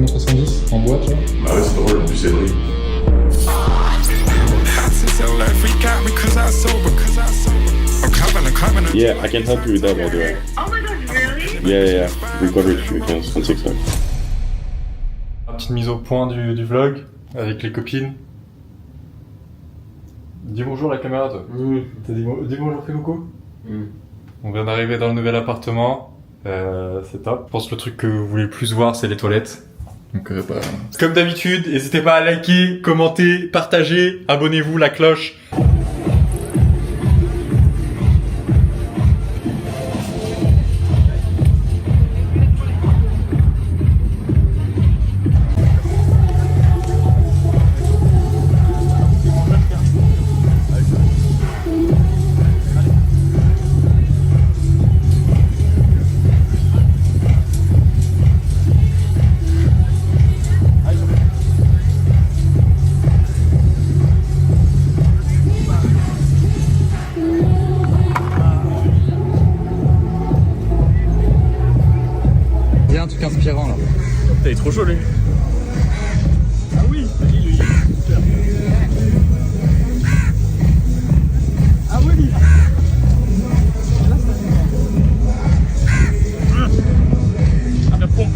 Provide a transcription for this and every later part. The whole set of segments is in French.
années 70 en boîte là. Bah ouais, c'est drôle, en plus c'est vrai. Yeah, I can help you with that, by the way. Oh my god, really? Yeah. We've got it if you can. 1 6 5. Petite mise au point du vlog avec les copines. Dis bonjour à la caméra toi. T'as dit bonjour, fais coucou. On vient d'arriver dans le nouvel appartement. C'est top. Je pense que le truc que vous voulez le plus voir, c'est les toilettes. Donc comme d'habitude, n'hésitez pas à liker, commenter, partager, abonnez-vous, la cloche. Il y a un truc inspirant là. T'es trop chaud lui. Ah oui, lui. Ah oui. À la pompe.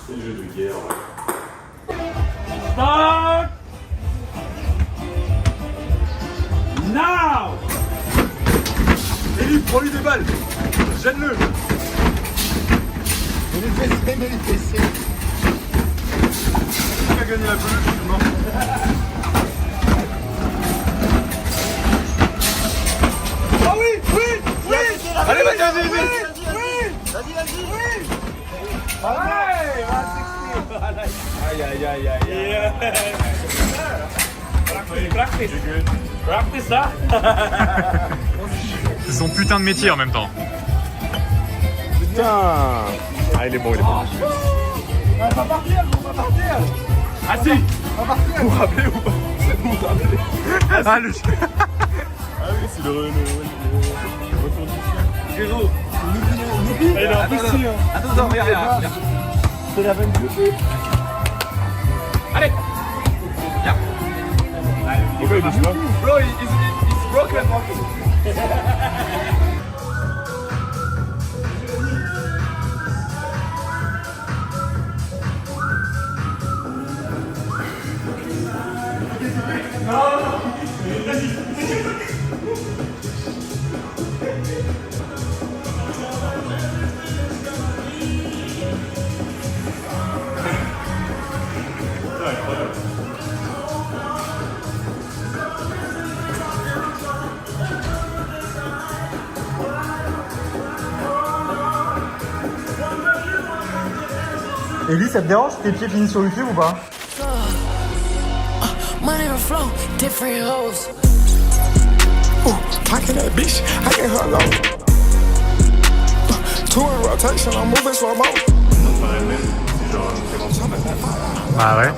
C'est le jeu de guerre, ouais. Start! Now! Élie, prends-lui des balles. Gêne-le. Mets les fessées. Qui a gagné la peluche finalement? Ah oui. Allez, vas-y. Practice, hein? C'est son putain de métier en même temps. Putain! Ah, il est bon. On va partir. Ah si! On va partir. Vous rappelez ou pas? C'est bon, vous rappelez? Ah le... Ah oui, c'est le retour du chien. Frérot! Il est en piscine. Attends, regarde. C'est la bonne Youpi. Allez! Pourquoi il bouge pas? Bro, it's broken. Élie, ça te dérange si tes pieds finissent sur YouTube ou pas? Money on flow, different hoes. Pocket that bitch, I get her low. Two in rotation, I'm moving slow mo. Ah ouais.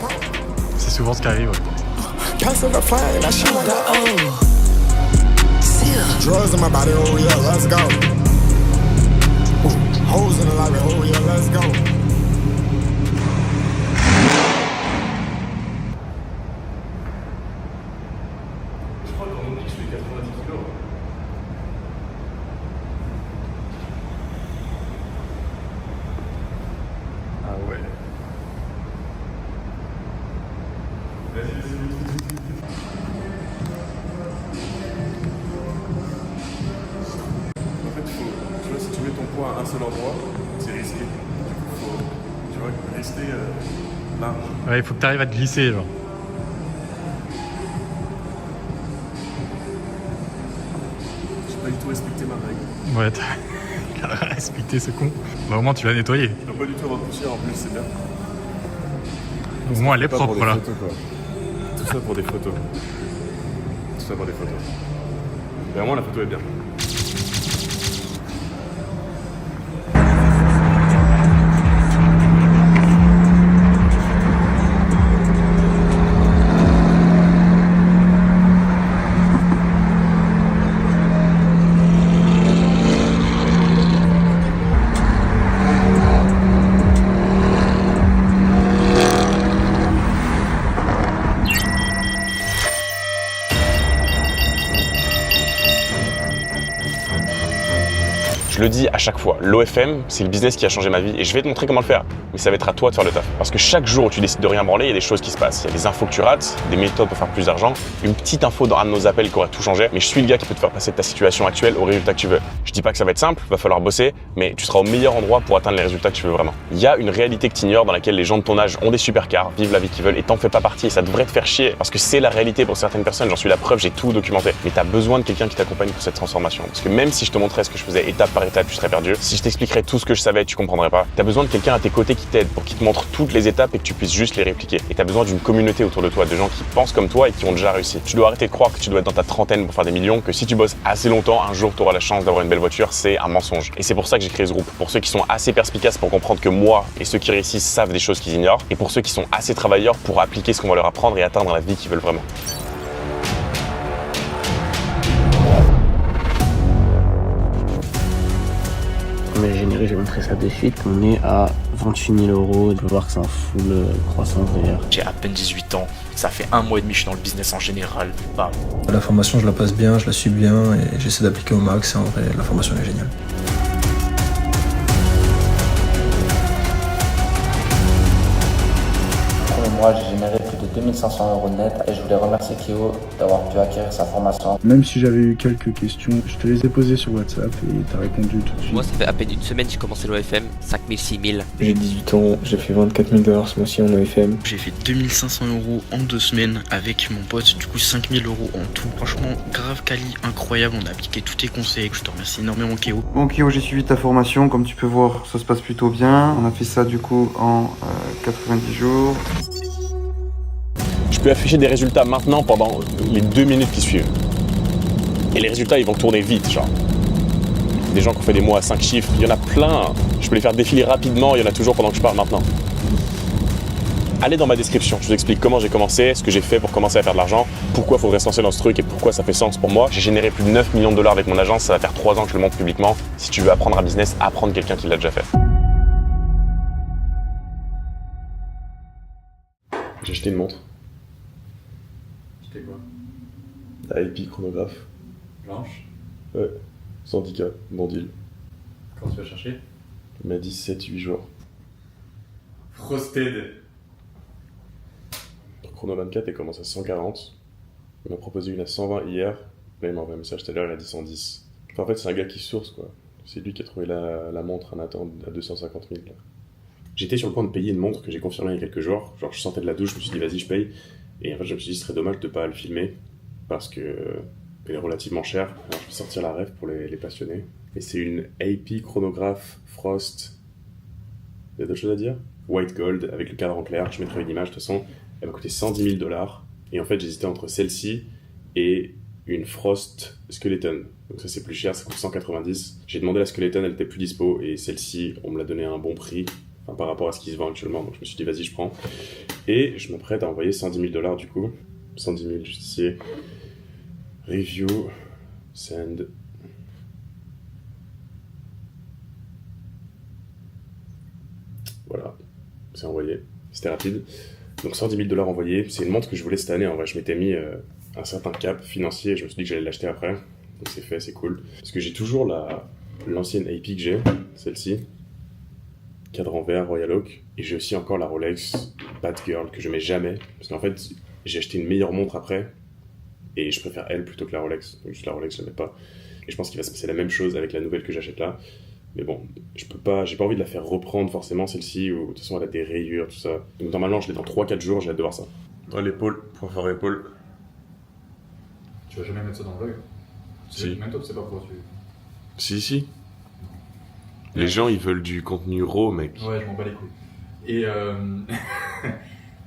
C'est souvent ce qui arrive. Ouais. Passing the flag, that shit went up. Drugs in my body, oh yeah, let's go. Hoes in the lobby, oh yeah, let's go. Je crois qu'on dit que je fais 90 kilos. Ah ouais. Vas-y. En fait, tu vois, si tu mets ton poids à un seul endroit, c'est risqué. Il faut, tu vois, rester large. Ouais, il faut que t'arrives à te glisser genre. J'ai pas du tout respecté ma règle. Ouais, t'as Respecter ce con. Bah, au moins, tu l'as nettoyé. Tu dois pas du tout avoir de poussière en plus, c'est bien. Au moins, elle est Pas pour propre des là. photos, quoi. Tout ça pour des photos. Tout ça pour des photos. Et au moins la photo est bien. Je le dis à chaque fois, l'OFM, c'est le business qui a changé ma vie et je vais te montrer comment le faire. Mais ça va être à toi de faire le taf. Parce que chaque jour où tu décides de rien branler, il y a des choses qui se passent. Il y a des infos que tu rates, des méthodes pour faire plus d'argent, une petite info dans un de nos appels qui aurait tout changé. Mais je suis le gars qui peut te faire passer de ta situation actuelle au résultat que tu veux. Je dis pas que ça va être simple, va falloir bosser, mais tu seras au meilleur endroit pour atteindre les résultats que tu veux vraiment. Il y a une réalité que tu ignores dans laquelle les gens de ton âge ont des supercars, vivent la vie qu'ils veulent et t'en fais pas partie et ça devrait te faire chier. Parce que c'est la réalité pour certaines personnes, j'en suis la preuve, j'ai tout documenté. Mais t'as besoin de quelqu'un qui t'accompagne pour cette transformation. Parce que même si je te montrais ce que je faisais étape par étape, tu serais perdu. Si je t'expliquerais tout ce que je savais, tu comprendrais pas. T'as besoin de quelqu'un à tes côtés qui t'aide pour qu'il te montre toutes les étapes et que tu puisses juste les répliquer. Et t'as besoin d'une communauté autour de toi, de gens qui pensent comme toi et qui ont déjà réussi. Tu dois arrêter de croire que tu dois être dans ta trentaine pour faire des millions, que si tu bosses assez longtemps, un jour tu auras la chance d'avoir une belle voiture, c'est un mensonge. Et c'est pour ça que j'ai créé ce groupe. Pour ceux qui sont assez perspicaces pour comprendre que moi et ceux qui réussissent savent des choses qu'ils ignorent, et pour ceux qui sont assez travailleurs pour appliquer ce qu'on va leur apprendre et atteindre la vie qu'ils veulent vraiment. Mais généré, je vais montrer ça de suite. On est à 28 000 €. Tu peux voir que c'est en full croissance d'ailleurs. J'ai à peine 18 ans. Ça fait 1 mois et demi que je suis dans le business en général. Bam. La formation, je la passe bien, je la suis bien et j'essaie d'appliquer au max. Et en vrai, la formation est géniale. Moi, j'ai généré plus de 2500 € net et je voulais remercier Kyo d'avoir pu acquérir sa formation. Même si j'avais eu quelques questions, je te les ai posées sur WhatsApp et t'as répondu tout de suite. Moi, ça fait à peine une semaine que j'ai commencé l'OFM, 5 000, 6 000. J'ai 18 ans, j'ai fait 24 000 $ ce mois-ci en OFM. J'ai fait 2500 € en 2 semaines avec mon pote, du coup 5 000 € en tout. Franchement, grave quali, incroyable, on a appliqué tous tes conseils. Je te remercie énormément Kyo. Bon Kyo, j'ai suivi ta formation, comme tu peux voir, ça se passe plutôt bien. On a fait ça du coup en 90 jours. Je peux afficher des résultats maintenant pendant les 2 minutes qui suivent. Et les résultats, ils vont tourner vite, genre. Des gens qui ont fait des mois à 5 chiffres, il y en a plein. Je peux les faire défiler rapidement, il y en a toujours pendant que je parle maintenant. Allez dans ma description, je vous explique comment j'ai commencé, ce que j'ai fait pour commencer à faire de l'argent, pourquoi il faudrait se lancer dans ce truc et pourquoi ça fait sens pour moi. J'ai généré plus de 9 millions de $ avec mon agence, ça va faire 3 ans que je le montre publiquement. Si tu veux apprendre un business, apprendre quelqu'un qui l'a déjà fait. J'ai acheté une montre. C'était quoi? La LP chronographe. Blanche? Ouais. Handicap, bon deal. Quand tu vas chercher? Il m'a dit 7-8 jours. Frosted. Chrono 24, elle commence à 140. Il m'a proposé une à 120 hier. Là, il m'a envoyé un message tout à l'heure, il a dit 110. Enfin, en fait, c'est un gars qui source, quoi. C'est lui qui a trouvé la montre à Nathan à 250 000. Là. J'étais sur le point de payer une montre que j'ai confirmée il y a quelques jours. Genre, je sortais de la douche, je me suis dit, vas-y, je paye. Et en fait, je me suis dit, ce serait dommage de pas le filmer. Parce que elle est relativement chère. Alors, je vais sortir la ref pour les passionnés. Et c'est une AP chronographe Frost. Il y a d'autres choses à dire? White Gold, avec le cadre en clair. Je mettrai une image, de toute façon. Elle m'a coûté 110 000 $. Et en fait, j'hésitais entre celle-ci et une Frost Skeleton. Donc ça, c'est plus cher, ça coûte 190. J'ai demandé la Skeleton, elle était plus dispo. Et celle-ci, on me l'a donné à un bon prix. Enfin, par rapport à ce qui se vend actuellement. Donc je me suis dit, vas-y, je prends. Et je m'apprête à envoyer 110 000 $ du coup. 110 000 juste ici. Review. Send. Voilà. C'est envoyé. C'était rapide. Donc 110 000 $ envoyés. C'est une montre que je voulais cette année. En vrai, je m'étais mis un certain cap financier. Je me suis dit que j'allais l'acheter après. Donc c'est fait, c'est cool. Parce que j'ai toujours l'ancienne AP que j'ai. Celle-ci. Cadre en verre, Royal Oak. Et j'ai aussi encore la Rolex Bad Girl que je mets jamais. Parce qu'en fait, j'ai acheté une meilleure montre après. Et je préfère elle plutôt que la Rolex. Donc juste la Rolex, je la mets pas. Et je pense qu'il va se passer la même chose avec la nouvelle que j'achète là. Mais bon, j'ai pas envie de la faire reprendre forcément celle-ci. Ou de toute façon, elle a des rayures, tout ça. Donc normalement, je l'ai dans 3-4 jours, j'ai hâte de voir ça. Ouais, l'épaule, point fort épaule. Tu vas jamais mettre ça dans le vlog? Si. Même toi, tu sais pas pourquoi tu... Si. Les gens, ils veulent du contenu raw, mec. Ouais, je m'en bats les couilles. Et,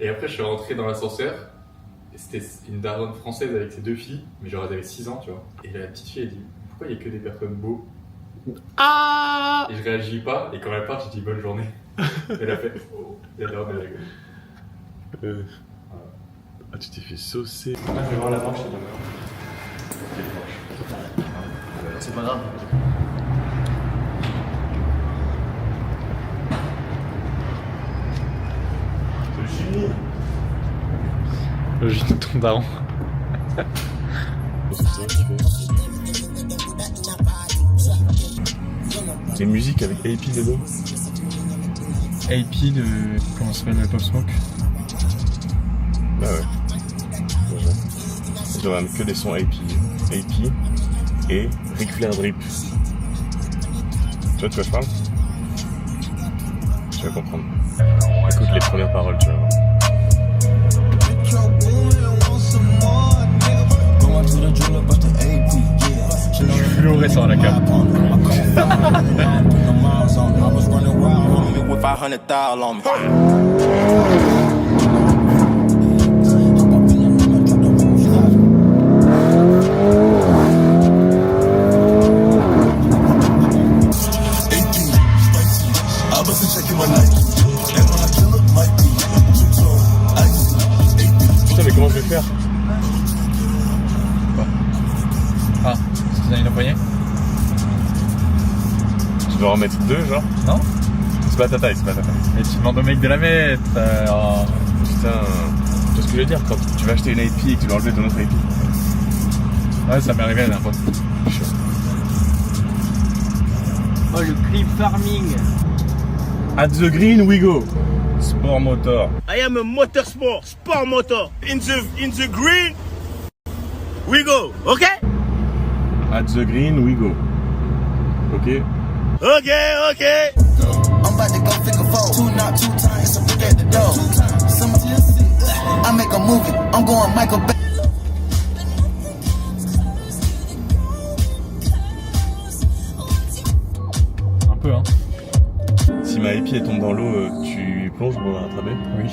et après, je suis rentré dans l'ascenseur. C'était une daronne française avec ses 2 filles, mais genre elle avait 6 ans, tu vois. Et la petite fille, elle dit pourquoi il y a que des personnes beaux? Ah! Et je réagis pas, et quand elle part, je dis bonne journée. Elle a fait oh, et la daronne, elle rigole. Voilà. Ah, tu t'es fait saucer. Ah, je vais voir la manche, C'est pas grave. Le gîte de ton daron. C'est une musique avec AP dedans. AP de... comment ça s'appelle, le Pop Smoke? Ah ouais. Je ramène que des sons AP. AP et Ric Flair Drip. Tu vois de quoi je parle? Tu vas comprendre. Écoute les premières paroles, tu vas voir. Je suis fluorescent à la carte. Putain, mais comment je vais faire? Quoi? Ah, c'est une poignée? Tu dois en mettre 2, genre? Non? C'est pas ta taille, c'est pas ta taille. Et tu demandes au mec de la mettre. Oh. Putain, tu vois ce que je veux dire? Quand tu vas acheter une AP et que tu dois enlever ton autre AP. Ouais, ça m'est arrivé la dernière fois. Oh, le clip farming. At the green we go. Sport motor. I am a motorsport, sport motor. In the green, we go, okay? At the green we go. Ok? Okay. I'm about to go figure 4. 2 knock 2 times, I'm at the door. I make a movie, I'm going Michael Bay. Un peu, hein. Si ma AP tombe dans l'eau, tu plonges pour la rattraper? Oui.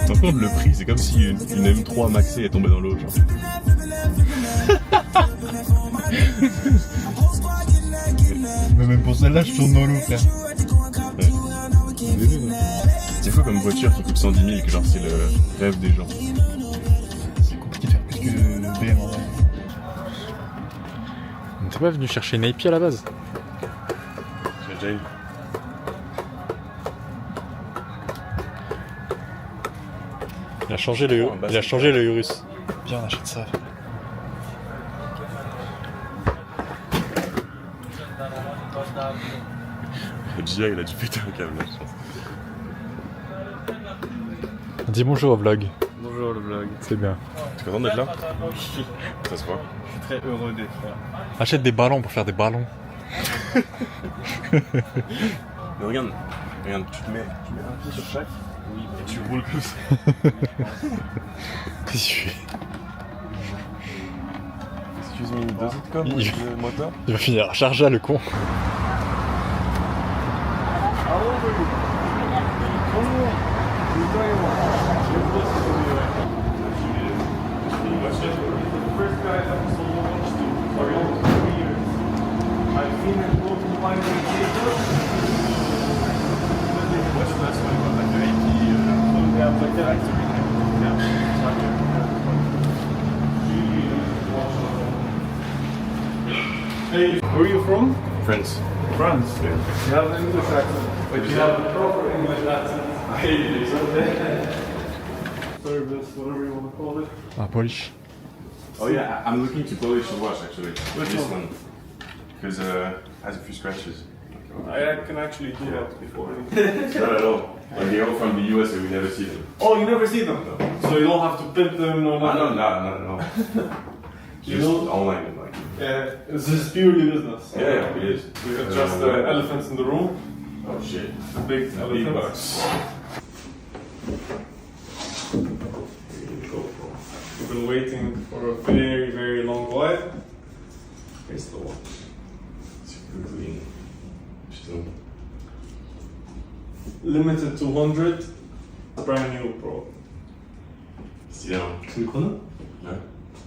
Par contre, le prix, c'est comme si une M3 maxée est tombée dans l'eau, genre. Mais même pour celle-là, je tourne dans l'eau, frère. Ouais. C'est quoi comme voiture qui coûte 110 000 que genre c'est le rêve des gens? C'est compliqué de faire plus que BM en vrai. On n'était pas venu chercher une AP à la base? J'ai déjà une. Il a changé le Urus. Bien, on achète ça. Gia, il a dû péter un câble là, je pense. Dis bonjour au vlog. Bonjour le vlog. C'est bien. T'es content d'être là? Ça se voit. Je suis très heureux d'être là. Achète des ballons pour faire des ballons. Mais regarde, tu mets un pied sur chaque. Oui, et tu roules comme ça. Qu'est-ce que tu fais? Excuse me, does it come with the motor? Il va finir à charger le con. Hey, where are you from? France. France. Yeah. You have an English accent, but you have a proper English accent. I hate it. Service, whatever you want to call it. Ah, Polish. Oh yeah, I'm looking to polish the watch actually. Which this one? one. Because it has a few scratches. I can actually do that before. Not at all. When they all from the US, we never see them. Oh, you never see them? So you don't have to pimp them or nothing? No, not at all. Just online, like. Yeah, this is purely business. Yeah, it is. We got just the elephants in the room. Oh shit. The big elephants. bucks. We've been waiting for a very, very long while. Here's the watch. Limited 200. Brand new, bro. Stylé, hein. C'est le chrono? Ouais.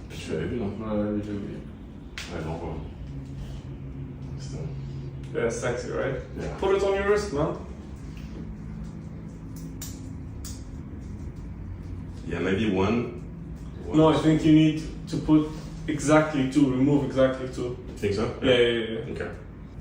Tu l'avais vu, non? Ouais, j'ai oublié. Ouais, non, quoi. Yeah, sexy, right? Yeah. Put it on your wrist, man. Yeah, maybe one. No, I think you need to put exactly two, remove exactly two. You think so? Yeah. Okay.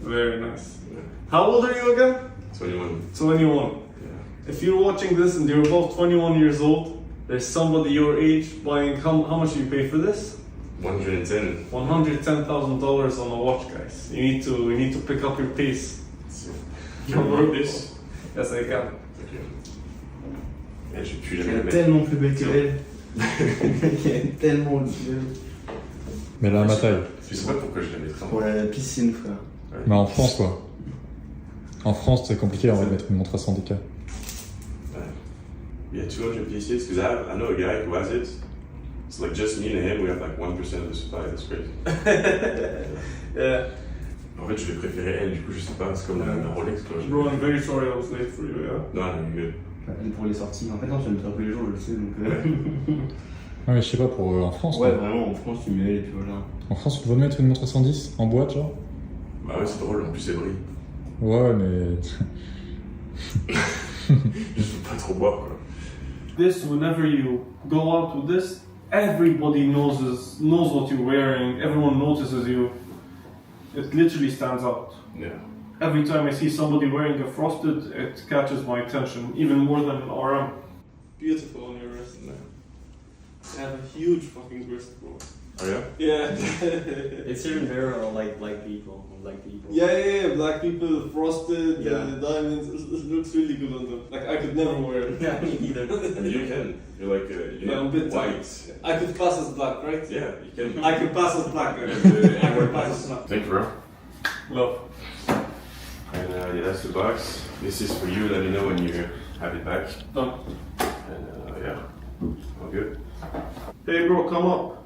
Very nice. Yeah. How old are you again? 21. 21. Yeah. If you're watching this and you're above 21 years old, there's somebody your age buying, how much do you pay for this? 110. $110,000 on a watch, guys. You need to pick up your pace. Can you work this? Yes, I can. Ok. Mais je suis Elle jamais est tellement plus belle que elle. Elle est tellement belle. Mais là, à ma taille. Je sais pas pourquoi je la mettrais. Pour la piscine, frère. Ouais. Mais en France, quoi. En France, c'est compliqué, on va mettre une montre à 110K. Ouais. Yeah, 200 pieces, because I know a guy who has it. It's like just me and him, we have like 1% of the supply, that's crazy. Yeah. En fait, je vais préférer elle, du coup, je sais pas, c'est comme la Rolex, quoi. Bro, I'm very sorry I was late for you, yeah? Non, you're good. Pour les sorties. En fait, non, tu vas me faire tous les jours, je le sais, donc... Non, mais je sais pas, pour en France, Ouais, quoi. vraiment, en France, tu mets elle et puis voilà. En France, tu peux mettre une montre à 110 en boîte, genre? Bah ouais, c'est drôle, en plus, elle brille. Ouais, mais... Je veux pas trop boire, quoi. This, whenever you go out with this, everybody knows what you're wearing, everyone notices you. It literally stands out. Yeah. Every time I see somebody wearing a frosted, it catches my attention, even more than an RM. Beautiful on your wrist. Yeah. You have a huge fucking wrist, bro. Oh yeah? Yeah. It's here and there, like black people. Yeah, black people, frosted, Yeah. diamonds, it looks really good on them. Like, I could never wear it. Yeah, me either. I mean, you can. You're like, you're Yeah, I'm a not bit white. I could pass as black, right? Yeah, you can. I could pass as black. I And could pass as black. Thank you, bro. Love. And yeah, that's the box. This is for you. Let me know when you have it back. Done. And yeah, all good. Hey bro, come up.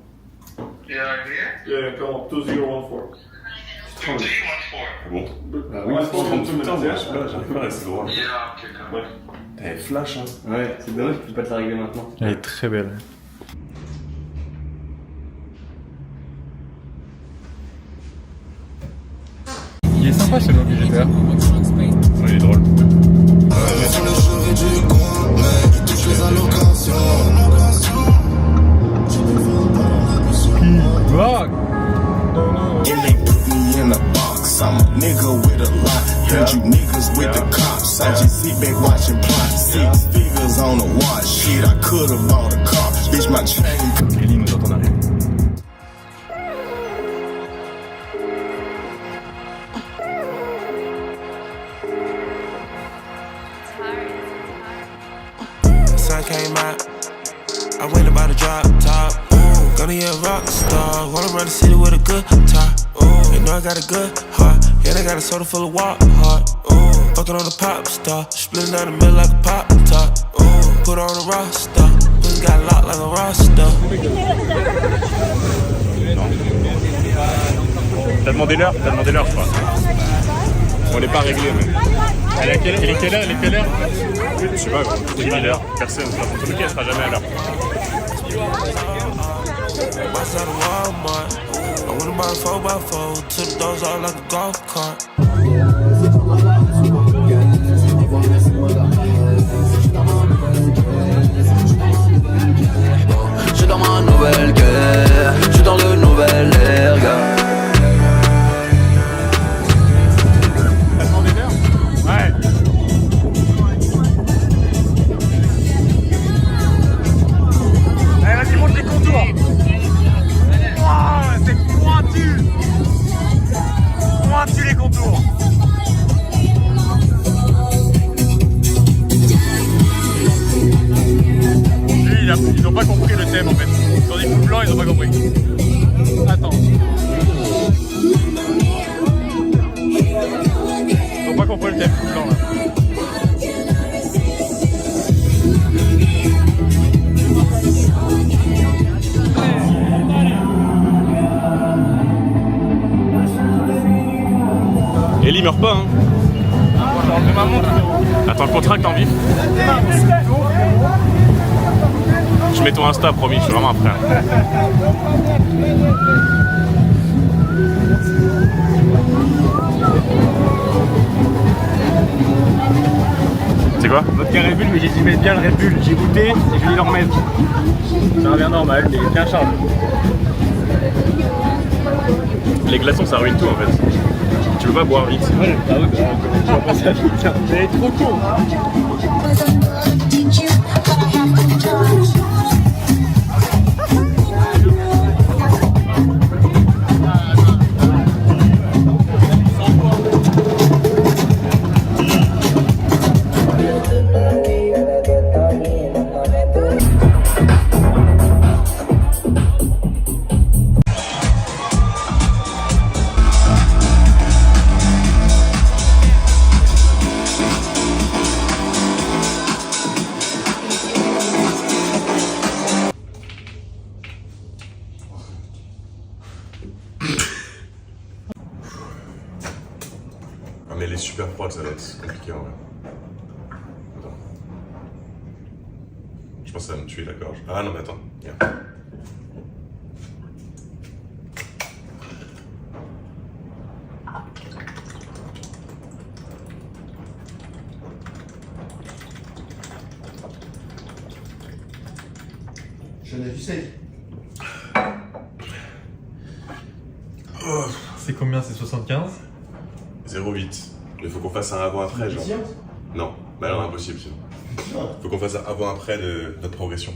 Yeah, I'm here. Yeah, come up. 2014. 2014. Ah bon? Ah oui, je prends tout le temps, moi, je sais pas, j'arrive pas à rester droit. Yeah, okay, come on. Elle flash, hein. Ouais, c'est dommage que tu peux pas te la régler maintenant. Elle est très belle. Il est sympa ce lobby GTR. Ouais, il est drôle. Sur le chevet du coin, mais il touche les allocations. And they put me in a box. I'm a nigga with a lot. Heard you niggas with the cops. I just sit back watching plots. 6 figures on a watch. Shit, I could've bought a car. Bitch, my chain. Ellie nous entend arriver. Sun came out, I went about a drop top. Gonna be a rock star, wanna run the city with a good top. You know I got a good heart, yeah, they got a soda full of walk hard. Fucking on a pop star, splitting down the middle like a pop top. Put on a roster, pussy got locked like a roster. T'as demandé l'heure, je crois. On n'est pas réglé, mais. Elle est quelle heure Je sais pas, j'ai dit l'heure. Personne, en tout cas, elle sera jamais à l'heure. Outside of Walmart, I went about a 4x4 to the doors out like a golf cart. J'suis dans ma nouvelle guerre, j'suis dans le nouvel air, gars. Ouais. Allez, vas-y, monte les contours. Wow, c'est pointu. Pointu les contours. Lui, ils ont pas compris le thème en fait. Ils ont des coups blancs, ils ont pas compris. Attends. Ils ont pas compris le thème coups blancs là. Ellie meurt pas, hein. Attends, le contract en vif. Je mets ton Insta, promis, je suis vraiment un frère. C'est quoi? Vodka Red Bull, mais j'ai dit mettre bien le Red Bull. J'ai goûté et je vais le remettre. Ça revient normal, mais bien chargé. Les glaçons, ça ruine tout en fait. Tu veux pas boire vite? Ouais, bah oui, je vais passer à vite. Mais trop con. Ah mais elle est super froide, ça va être compliqué en vrai. Attends. Je pense que ça va me tuer la gorge. Ah non mais attends, regarde. J'en ai vu 16. C'est combien? C'est 75? 0,8. Mais faut qu'on fasse un avant-après, genre. Non, bah non, impossible sinon. Faut qu'on fasse un avant-après de notre progression.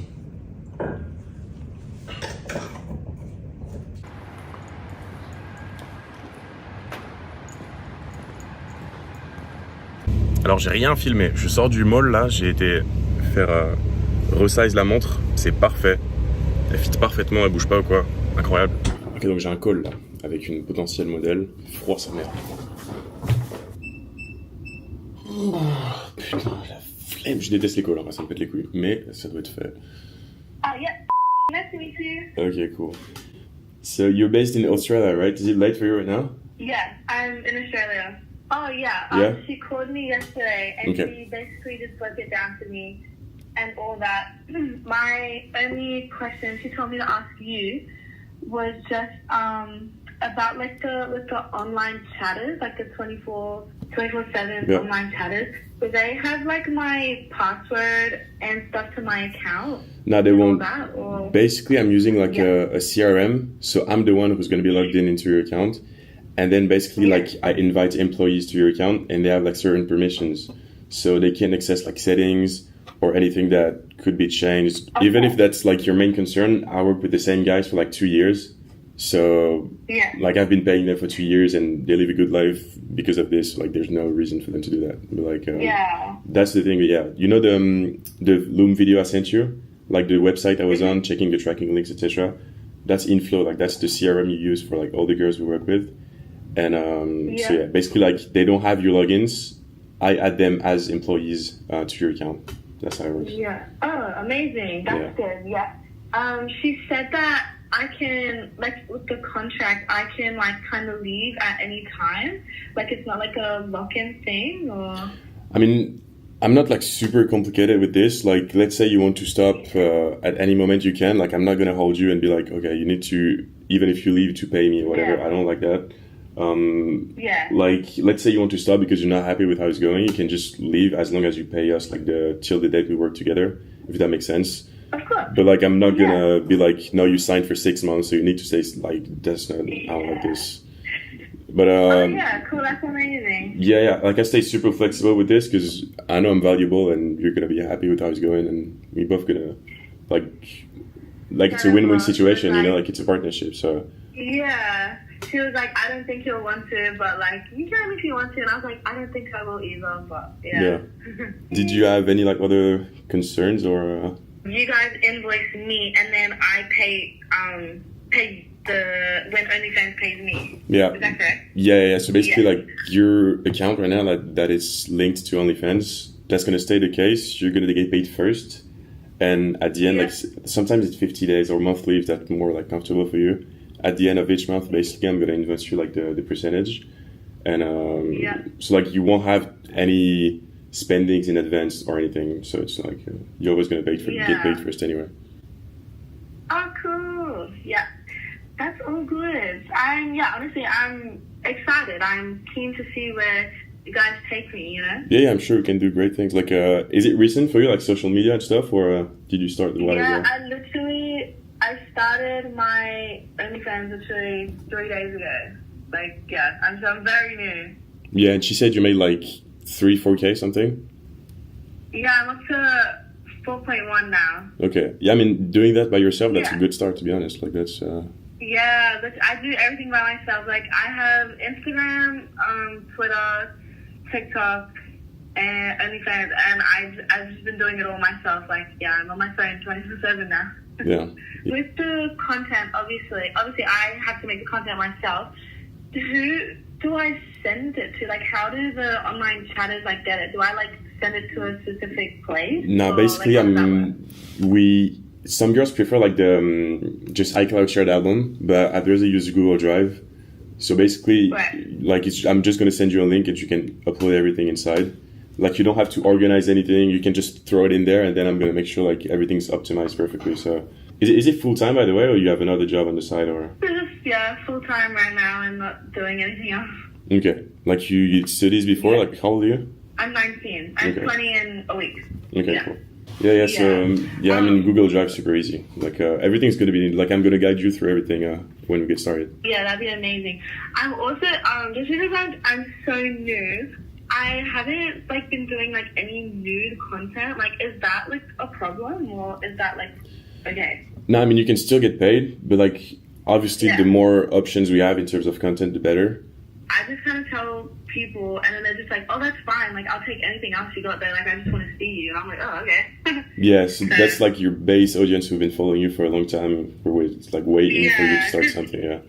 Alors j'ai rien filmé, je sors du mall là, j'ai été faire resize la montre, c'est parfait. Elle fit parfaitement, elle bouge pas ou quoi, incroyable. Ok, donc j'ai un call là, avec une potentielle modèle. Froid sa mère. Oh, putain, la flemme. Je déteste les calls, hein, ça me pète les couilles, mais ça doit être fait. Oh yeah, nice to meet you. Okay, cool. So you're based in Australia, right? Is it late for you right now? Yeah, I'm in Australia. Oh yeah, Yeah? she called me yesterday and Okay. she basically just broke it down to me and all that. My only question she told me to ask you was just about like the online chatters, like the 24/7 Yeah. online chatters. Do they have like my password and stuff to my account? No, they and all won't. that, or? Basically, I'm using like a CRM, so I'm the one who's going to be logged in into your account. And then basically like I invite employees to your account and they have like certain permissions. So they can access like settings or anything that could be changed. Okay. Even if that's like your main concern, I work with the same guys for like 2 years. So like I've been paying them for 2 years and they live a good life because of this. Like there's no reason for them to do that. But like that's the thing. Yeah, you know the Loom video I sent you, like the website I was on, checking the tracking links, etc. That's Inflow. Like that's the CRM you use for like all the girls we work with. And so yeah, basically like they don't have your logins. I add them as employees to your account. That's how it works. Yeah. Oh, amazing. That's good. Yeah. She said that I can, like, with the contract, I can, like, kind of leave at any time. Like, it's not like a lock-in thing, or... I mean, I'm not, like, super complicated with this. Like, let's say you want to stop at any moment you can. Like, I'm not going to hold you and be like, okay, you need to, even if you leave, to pay me or whatever. I don't like that. Like, let's say you want to stop because you're not happy with how it's going. You can just leave as long as you pay us, like, till the date we work together, if that makes sense. Of course. But like, I'm not gonna be like, no, you signed for 6 months, so you need to stay. Like, that's not. I don't like this. But cool. That's amazing. yeah. Like, I stay super flexible with this because I know I'm valuable, and you're gonna be happy with how it's going, and we both gonna like it's a win-win situation, you know, like it's a partnership. So Yeah. She was like, I don't think you'll want to, but like, you can if you want to. And I was like, I don't think I will either, but yeah. Did you have any like other concerns or? You guys invoice me, and then I pay when OnlyFans pays me. Yeah. Is that correct? Yeah. So basically, like your account right now, that is linked to OnlyFans, that's gonna stay the case. You're gonna get paid first, and at the end, like sometimes it's 50 days or monthly if that's more like comfortable for you. At the end of each month, basically, I'm gonna invoice you like the percentage, and so like you won't have any spendings in advance or anything. So it's like you're always gonna get paid first anyway. Oh, cool. Yeah, that's all good. Honestly, I'm excited. I'm keen to see where you guys take me, you know? Yeah, I'm sure we can do great things. Like, is it recent for you, like social media and stuff, or did you start the one as well? I started my OnlyFans literally 3 days ago. Like, yeah, I'm very new. Yeah, and she said you made like 3-4K something? Yeah, I'm up to 4.1 now. Okay. Yeah, I mean, doing that by yourself, that's a good start, to be honest. Like, that's... Yeah, I do everything by myself. Like, I have Instagram, Twitter, TikTok, and OnlyFans, and I've just been doing it all myself. Like, yeah, I'm on my phone 24/7 now. Yeah. With the content, obviously I have to make the content myself. Who do I send it to? Like, how do the online chatters like get it? Do I like send it to a specific place? No, basically, some girls prefer like the just iCloud shared album, but others use Google Drive. So basically, like I'm just gonna send you a link and you can upload everything inside. Like you don't have to organize anything. You can just throw it in there, and then I'm gonna make sure like everything's optimized perfectly. So, is it full time by the way, or you have another job on the side, or? Yeah, full time right now. I'm not doing anything else. Okay, like you did studies before. Like how old are you? I'm 19. I'm 20 in a week. Okay, cool. Yeah. So I mean, Google Drive super easy. Like everything's gonna be like I'm gonna guide you through everything when we get started. Yeah, that'd be amazing. I'm also just because I'm so new, I haven't like been doing like any nude content. Like, is that like a problem, or is that like okay? No, I mean you can still get paid, but like obviously the more options we have in terms of content, the better. I just kind of tell people, and then they're just like, "Oh, that's fine. Like, I'll take anything else you got there. Like, I just want to see you." And I'm like, "Oh, okay." Yes, that's like your base audience who've been following you for a long time. It's like waiting for you to start something. Yeah.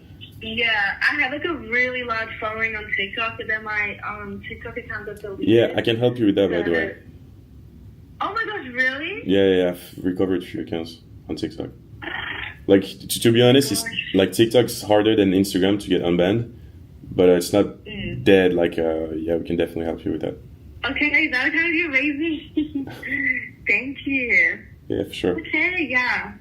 Yeah, I have like a really large following on TikTok, but then my TikTok account got deleted. Yeah, I can help you with that, by the way. Oh my gosh, really? Yeah, I've recovered a few accounts on TikTok. Like, to be honest, it's like TikTok's harder than Instagram to get unbanned, but it's not dead. Like, yeah, we can definitely help you with that. Okay, that would be amazing. Thank you. Yeah, for sure. Okay, yeah.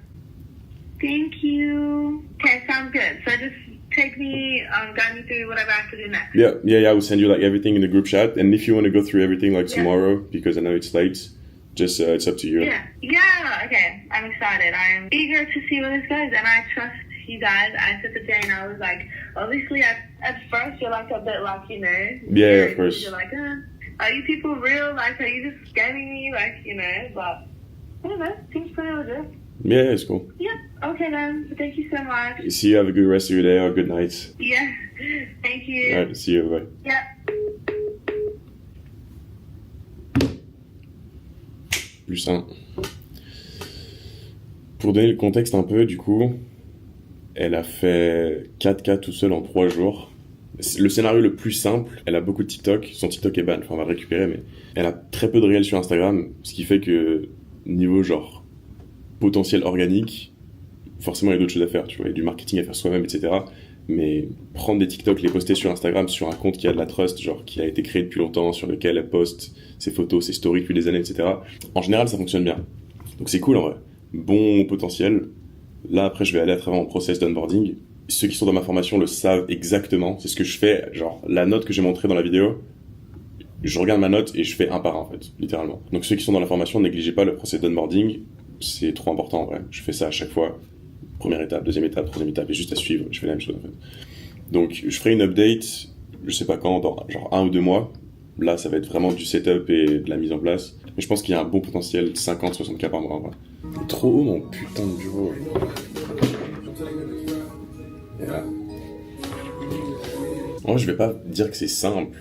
Thank you. Okay, sounds good. So just take me, guide me through whatever I have to do next. Yeah. I will send you like everything in the group chat, and if you want to go through everything like tomorrow, because I know it's late, just it's up to you. Yeah. Okay, I'm excited. I'm eager to see where this goes, and I trust you guys. I said to Jane, I was like, obviously at first you're like a bit like, you know. Yeah, of course. You're like, are you people real? Like, are you just scamming me? Like, you know, but I don't know. Seems pretty legit. Yeah, it's cool. Yeah. Okay then. Thank you so much. See you. Have a good rest of your day or good night. Yeah. Thank you. Alright, see you. Bye. Yeah. Plus simple. Pour donner le contexte un peu, du coup, elle a fait 4K tout seul en 3 jours. Le scénario le plus simple, elle a beaucoup de TikTok, son TikTok est ban, enfin on va le récupérer, mais elle a très peu de réels sur Instagram, ce qui fait que niveau genre potentiel organique, forcément il y a d'autres choses à faire, tu vois, il y a du marketing à faire soi-même, etc. Mais prendre des TikTok, les poster sur Instagram sur un compte qui a de la trust, genre qui a été créé depuis longtemps, sur lequel elle poste ses photos, ses stories depuis des années, etc. En général ça fonctionne bien. Donc c'est cool en vrai. Bon potentiel. Là après je vais aller à travers mon process d'onboarding. Ceux qui sont dans ma formation le savent exactement. C'est ce que je fais, genre la note que j'ai montrée dans la vidéo, je regarde ma note et je fais un par un en fait, littéralement. Donc ceux qui sont dans la formation, négligez pas le process d'onboarding, c'est trop important en vrai. Je fais ça à chaque fois. Première étape, deuxième étape, troisième étape, et juste à suivre, je fais la même chose en fait. Donc je ferai une update, je sais pas quand, dans genre 1 ou 2 mois. Là ça va être vraiment du setup et de la mise en place. Mais je pense qu'il y a un bon potentiel, 50-60K par mois en vrai. C'est trop haut mon putain de bureau. Yeah. Moi je vais pas dire que c'est simple,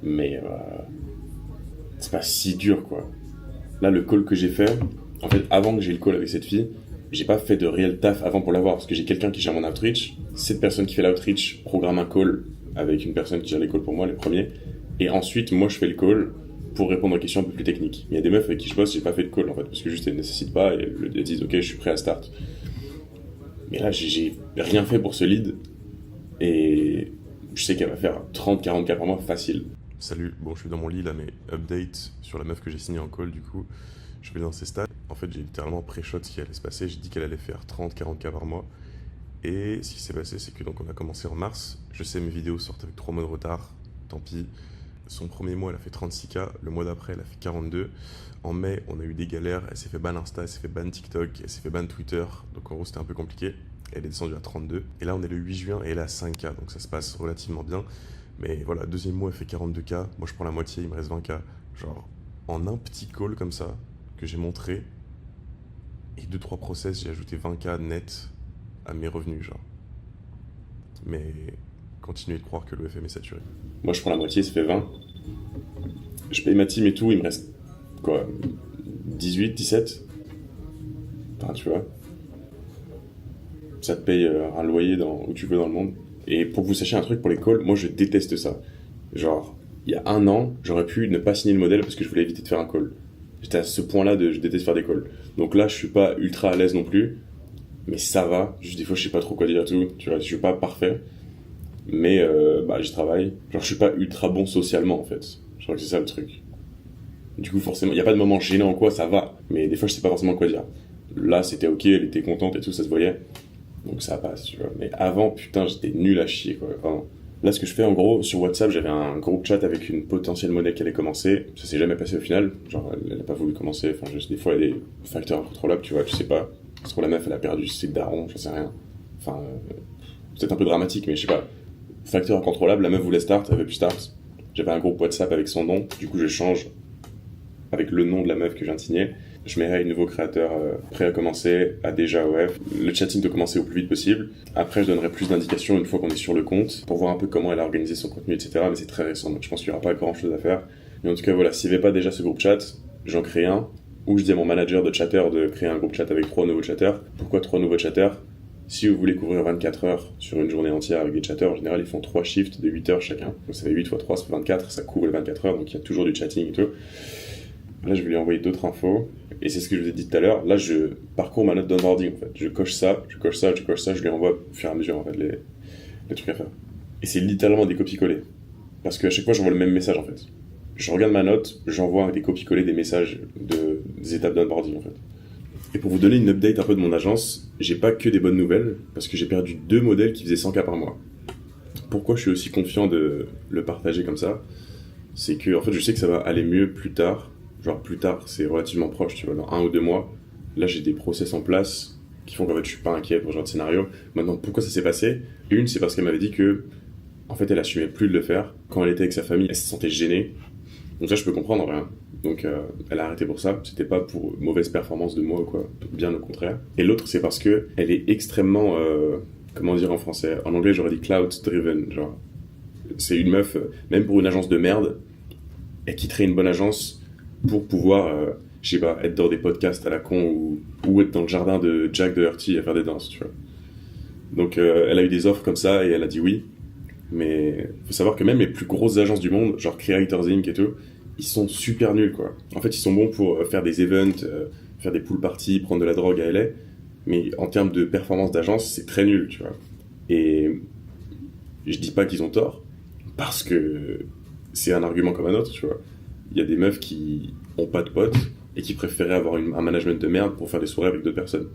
mais c'est pas si dur quoi. Là le call que j'ai fait, en fait avant que j'ai le call avec cette fille, j'ai pas fait de réel taf avant pour l'avoir parce que j'ai quelqu'un qui gère mon outreach. Cette personne qui fait l'outreach programme un call avec une personne qui gère les calls pour moi, les premiers, et ensuite moi je fais le call pour répondre aux questions un peu plus techniques. Il y a des meufs avec qui je bosse, j'ai pas fait de call en fait parce que juste elles ne nécessitent pas et elles disent ok je suis prêt à start. Mais là, j'ai rien fait pour ce lead. Et je sais qu'elle va faire 30-40K par mois facile. Salut, bon je suis dans mon lit là, mais update sur la meuf que j'ai signée en call du coup. Je vais dans ses stats. En fait j'ai littéralement pré-shot ce qui allait se passer. J'ai dit qu'elle allait faire 30-40K par mois. Et ce qui s'est passé c'est que donc on a commencé en mars. Je sais mes vidéos sortent avec 3 mois de retard, tant pis. Son premier mois elle a fait 36K, le mois d'après elle a fait 42. En mai on a eu des galères, elle s'est fait ban Insta, elle s'est fait ban TikTok, elle s'est fait ban Twitter. Donc en gros c'était un peu compliqué. Elle est descendue à 32. Et là on est le 8 juin et elle est à 5K, donc ça se passe relativement bien. Mais voilà, deuxième mois, elle fait 42K. Moi, je prends la moitié, il me reste 20K. Genre, en un petit call comme ça, que j'ai montré, et 2-3 process, j'ai ajouté 20K net à mes revenus, genre. Mais continuez de croire que l'OFM est saturé. Moi, je prends la moitié, ça fait 20. Je paye ma team et tout, il me reste, quoi, 18, 17 ? Enfin, tu vois. Ça te paye un loyer où tu veux dans le monde. Et pour que vous sachiez un truc pour les calls, moi je déteste ça. Genre, il y a 1 an, j'aurais pu ne pas signer le modèle parce que je voulais éviter de faire un call. J'étais à ce point-là de je déteste faire des calls. Donc là, je suis pas ultra à l'aise non plus, mais ça va. Juste des fois, je sais pas trop quoi dire et tout. Tu vois, je suis pas parfait, mais j'y travaille. Genre, je suis pas ultra bon socialement en fait. Je crois que c'est ça le truc. Du coup, forcément, il y a pas de moment gênant ou quoi, ça va. Mais des fois, je sais pas forcément quoi dire. Là, c'était ok, elle était contente et tout, ça se voyait. Donc ça passe, tu vois. Mais avant, putain, j'étais nul à chier, quoi. Vraiment. Là, ce que je fais, en gros, sur WhatsApp, j'avais un groupe chat avec une potentielle modèle qui allait commencer. Ça s'est jamais passé au final. Genre, elle a pas voulu commencer. Enfin, des fois, il y a des facteurs incontrôlables, tu vois, tu sais pas. Parce que la meuf, elle a perdu ses darons, j'en sais rien. Enfin, c'est un peu dramatique, mais je sais pas. Facteur incontrôlable, la meuf voulait start, elle veut plus start. J'avais un groupe WhatsApp avec son nom. Du coup, je change avec le nom de la meuf que je viens de signer. Je mets un nouveau créateur prêt à commencer, à déjà OF. Le chatting doit commencer au plus vite possible. Après, je donnerai plus d'indications une fois qu'on est sur le compte pour voir un peu comment elle a organisé son contenu, etc. Mais c'est très récent, donc je pense qu'il n'y aura pas grand chose à faire. Mais en tout cas, voilà, s'il n'y avait pas déjà ce groupe chat, j'en crée un. Ou je dis à mon manager de chatter de créer un groupe chat avec 3 nouveaux chatters. Pourquoi 3 nouveaux chatters ? Si vous voulez couvrir 24 heures sur une journée entière avec des chatters, en général, ils font 3 shifts de 8 heures chacun. Donc ça fait 8 x 3, ça fait 24, ça couvre les 24 heures, donc il y a toujours du chatting et tout. Là, je vais lui envoyer d'autres infos. Et c'est ce que je vous ai dit tout à l'heure. Là, je parcours ma note d'onboarding, en fait. Je coche ça, je lui envoie au fur et à mesure, en fait, les trucs à faire. Et c'est littéralement des copies-collées. Parce qu'à chaque fois, j'envoie le même message, en fait. Je regarde ma note, j'envoie avec des copies-collées des messages des étapes d'onboarding, en fait. Et pour vous donner une update un peu de mon agence, j'ai pas que des bonnes nouvelles, parce que j'ai perdu 2 modèles qui faisaient 100K par mois. Pourquoi je suis aussi confiant de le partager comme ça ? C'est que, en fait, je sais que ça va aller mieux plus tard. Genre plus tard, c'est relativement proche, tu vois, dans 1 ou 2 mois. Là, j'ai des process en place qui font qu'en fait, je suis pas inquiet pour ce genre de scénario. Maintenant, pourquoi ça s'est passé ? Une, c'est parce qu'elle m'avait dit que, en fait, elle assumait plus de le faire. Quand elle était avec sa famille, elle se sentait gênée. Donc ça, je peux comprendre, rien. Donc, elle a arrêté pour ça. C'était pas pour mauvaise performance de moi, quoi. Bien au contraire. Et l'autre, c'est parce que elle est extrêmement, comment dire en français ? En anglais, j'aurais dit cloud driven, genre. C'est une meuf, même pour une agence de merde, elle quitterait une bonne agence pour pouvoir, je sais pas, être dans des podcasts à la con ou être dans le jardin de Jack Doherty à faire des danses, tu vois. Donc elle a eu des offres comme ça et elle a dit oui. Mais faut savoir que même les plus grosses agences du monde, genre Creators Inc et tout, ils sont super nuls, quoi. En fait, ils sont bons pour faire des events, faire des pool parties, prendre de la drogue à LA. Mais en termes de performance d'agence, c'est très nul, tu vois. Et je dis pas qu'ils ont tort, parce que c'est un argument comme un autre, tu vois. Il y a des meufs qui ont pas de potes et qui préféraient avoir un management de merde pour faire des soirées avec d'autres personnes.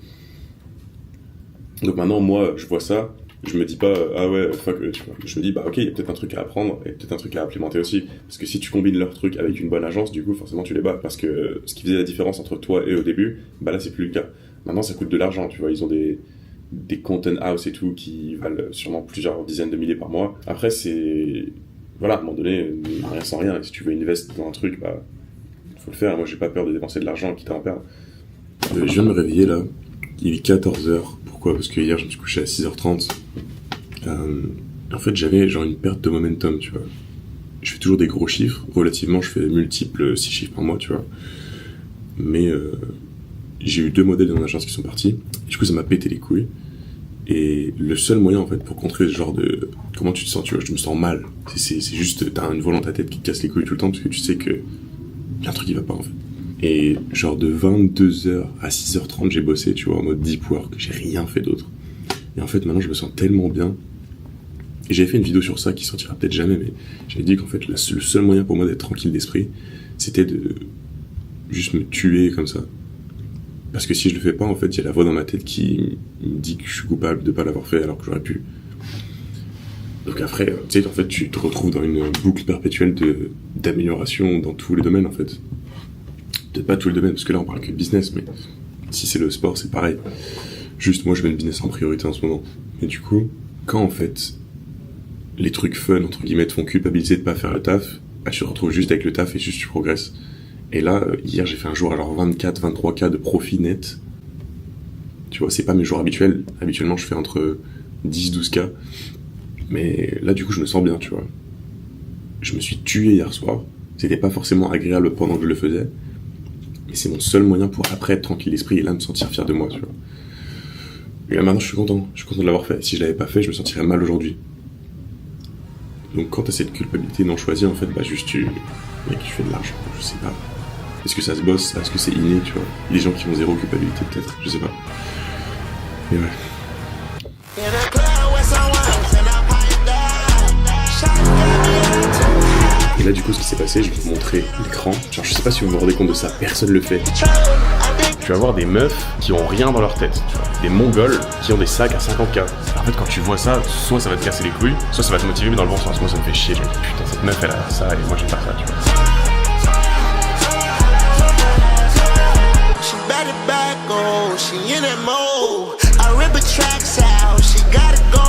Donc maintenant, moi, je vois ça, je me dis pas, ah ouais, fuck, tu vois. Je me dis, bah ok, il y a peut-être un truc à apprendre et peut-être un truc à implémenter aussi. Parce que si tu combines leurs trucs avec une bonne agence, du coup, forcément, tu les bats. Parce que ce qui faisait la différence entre toi et au début, bah là, c'est plus le cas. Maintenant, ça coûte de l'argent, tu vois. Ils ont des content house et tout qui valent sûrement plusieurs dizaines de milliers par mois. Après, c'est... Voilà, à un moment donné, rien sans rien. Et si tu veux investir dans un truc, bah, faut le faire. Moi, j'ai pas peur de dépenser de l'argent, quitte à en perdre. Je viens de me réveiller, là. Il est 14h. Pourquoi ? Parce que hier, je me suis couché à 6h30. En fait, j'avais genre une perte de momentum, tu vois. Je fais toujours des gros chiffres. Relativement, je fais multiples 6 chiffres par mois, tu vois. Mais j'ai eu 2 modèles dans mon agence qui sont partis. Du coup, ça m'a pété les couilles. Et le seul moyen, en fait, pour contrer ce genre de... Comment tu te sens, tu vois, je me sens mal. C'est juste, t'as une voix dans ta tête qui te casse les couilles tout le temps parce que tu sais que y a un truc qui va pas, en fait. Et genre de 22h à 6h30, j'ai bossé, tu vois, en mode deep work. J'ai rien fait d'autre. Et en fait, maintenant, je me sens tellement bien Et j'avais fait une vidéo sur ça qui sortira peut-être jamais, mais j'avais dit qu'en fait, le seul moyen pour moi d'être tranquille d'esprit, c'était de juste me tuer comme ça. Parce que si je le fais pas, en fait, il y a la voix dans ma tête qui me dit que je suis coupable de pas l'avoir fait alors que j'aurais pu. Donc après, tu sais, en fait, tu te retrouves dans une boucle perpétuelle d'amélioration dans tous les domaines, en fait. Peut-être pas tous les domaines, parce que là, on parle que business, mais si c'est le sport, c'est pareil. Juste, moi, je mets le business en priorité en ce moment. Mais du coup, quand, en fait, les trucs fun, entre guillemets, te font culpabiliser de pas faire le taf, bah, tu te retrouves juste avec le taf et juste tu progresses. Et là, hier, j'ai fait un jour à genre 24-23K de profit net. Tu vois, c'est pas mes jours habituels. Habituellement, je fais entre 10-12K. Mais là, du coup, je me sens bien, tu vois. Je me suis tué hier soir. C'était pas forcément agréable pendant que je le faisais. Mais c'est mon seul moyen pour après être tranquille d'esprit et là me sentir fier de moi, tu vois. Et là, maintenant, je suis content. Je suis content de l'avoir fait. Si je l'avais pas fait, je me sentirais mal aujourd'hui. Donc, quand t'as cette culpabilité non choisie, en fait, bah, juste tu fais de l'argent. Je sais pas. Est-ce que ça se bosse? Est-ce que c'est inné, tu vois? Les gens qui ont zéro culpabilité, peut-être. Je sais pas. Mais ouais. Et là, du coup, ce qui s'est passé, je vais vous montrer l'écran. Genre, je sais pas si vous vous rendez compte de ça, personne le fait. Tu vas voir des meufs qui ont rien dans leur tête, tu vois. Des mongols qui ont des sacs à 50K. En fait, quand tu vois ça, soit ça va te casser les couilles, soit ça va te motiver, mais dans le bon sens. Moi, ça me fait chier. Je me dis, putain, cette meuf, elle a ça, et moi, je vais faire ça, tu vois. She better back, oh, she in that mode. I rip her tracks out, she gotta go.